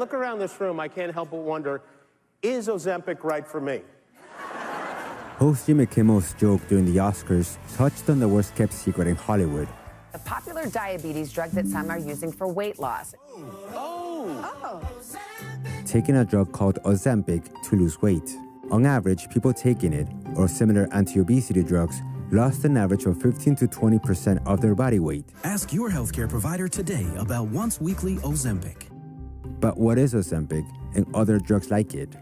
look around this room, I can't help but wonder, is Ozempic right for me? Host Jimmy Kimmel's joke during the Oscars touched on the worst-kept secret in Hollywood. A popular diabetes drug that some are using for weight loss. Taking a drug called Ozempic to lose weight. On average, people taking it, or similar anti-obesity drugs, lost an average of 15 to 20% of their body weight. Ask your healthcare provider today about once-weekly Ozempic. But what is Ozempic and other drugs like it?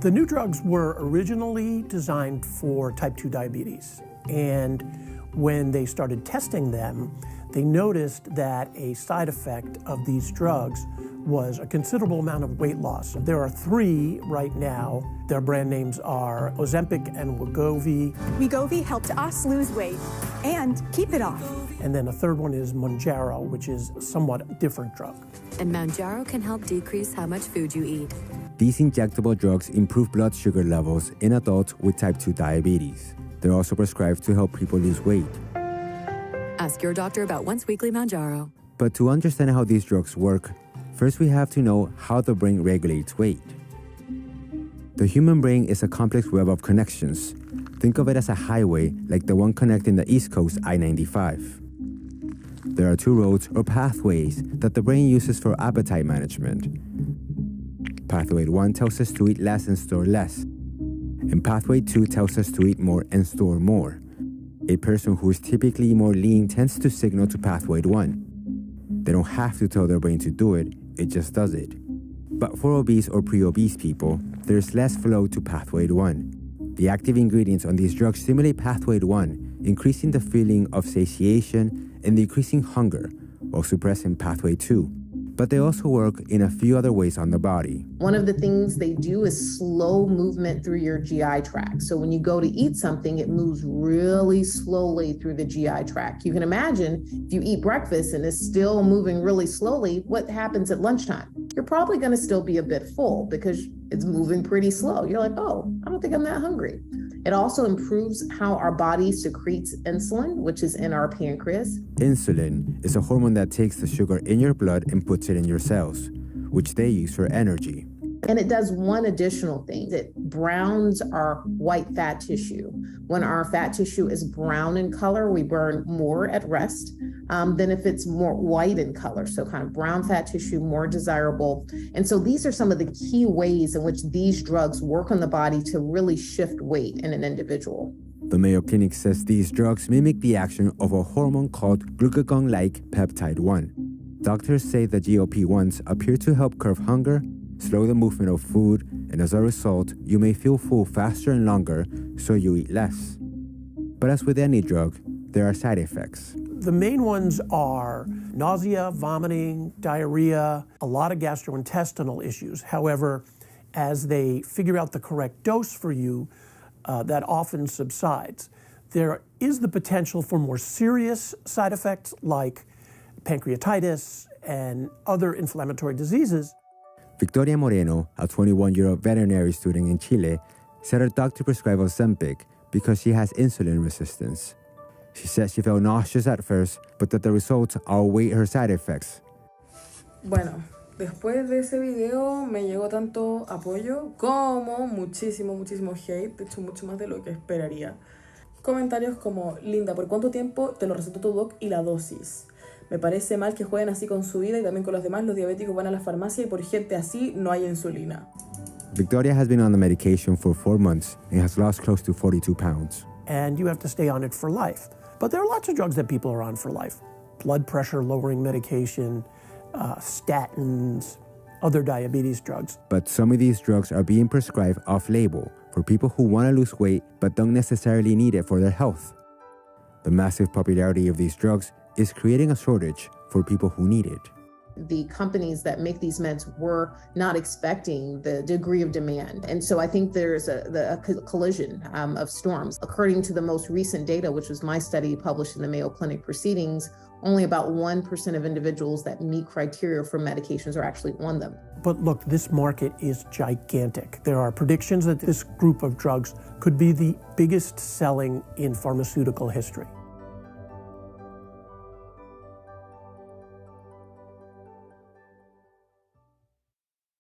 The new drugs were originally designed for type 2 diabetes, and when they started testing them, they noticed that a side effect of these drugs was a considerable amount of weight loss. There are 3 right now. Their brand names are Ozempic and Wegovy. Wegovy helped us lose weight and keep it off. And then a third one is Mounjaro, which is a somewhat different drug. And Mounjaro can help decrease how much food you eat. These injectable drugs improve blood sugar levels in adults with type 2 diabetes. They're also prescribed to help people lose weight. Ask your doctor about once-weekly Mounjaro. But to understand how these drugs work, first we have to know how the brain regulates weight. The human brain is a complex web of connections. Think of it as a highway like the one connecting the East Coast I-95. There are 2 roads or pathways that the brain uses for appetite management. Pathway 1 tells us to eat less and store less. And Pathway 2 tells us to eat more and store more. A person who is typically more lean tends to signal to Pathway 1. They don't have to tell their brain to do it, it just does it. But for obese or pre-obese people, there's less flow to Pathway 1. The active ingredients on these drugs stimulate Pathway 1, increasing the feeling of satiation and decreasing hunger, while suppressing Pathway 2. But they also work in a few other ways on the body. One of the things they do is slow movement through your GI tract. So when you go to eat something, it moves really slowly through the GI tract. You can imagine if you eat breakfast and it's still moving really slowly, what happens at lunchtime? You're probably going to still be a bit full because it's moving pretty slow. You're like, oh, I don't think I'm that hungry. It also improves how our body secretes insulin, which is in our pancreas. Insulin is a hormone that takes the sugar in your blood and puts it in your cells, which they use for energy. And it does one additional thing. It browns our white fat tissue. When our fat tissue is brown in color, we burn more at rest than if it's more white in color. So kind of brown fat tissue, more desirable. And so these are some of the key ways in which these drugs work on the body to really shift weight in an individual. The Mayo Clinic says these drugs mimic the action of a hormone called glucagon-like peptide 1. Doctors say the GLP-1s appear to help curb hunger, slow the movement of food, and as a result, you may feel full faster and longer, so you eat less. But as with any drug, there are side effects. The main ones are nausea, vomiting, diarrhea, a lot of gastrointestinal issues. However, as they figure out the correct dose for you, that often subsides. There is the potential for more serious side effects like pancreatitis and other inflammatory diseases. Victoria Moreno, a 21-year-old veterinary student in Chile, said her doctor prescribed Ozempic because she has insulin resistance. She said she felt nauseous at first, but that the results outweigh her side effects. Bueno, después de ese video me llegó tanto apoyo como muchísimo hate, de hecho mucho más de lo que esperaría. Comentarios como, Linda, ¿por cuánto tiempo te lo recetó tu doc y la dosis? Me parece mal que jueguen así con su vida y también con los demás. Los diabéticos van a la farmacia y por gente así no hay insulina. Victoria has been on the medication for 4 months and has lost close to 42 pounds. And you have to stay on it for life. But there are lots of drugs that people are on for life. Blood pressure lowering medication, statins, other diabetes drugs. But some of these drugs are being prescribed off-label for people who want to lose weight but don't necessarily need it for their health. The massive popularity of these drugs is creating a shortage for people who need it. The companies that make these meds were not expecting the degree of demand. And so I think there's a collision of storms. According to the most recent data, which was my study published in the Mayo Clinic Proceedings, only about 1% of individuals that meet criteria for medications are actually on them. But look, this market is gigantic. There are predictions that this group of drugs could be the biggest selling in pharmaceutical history.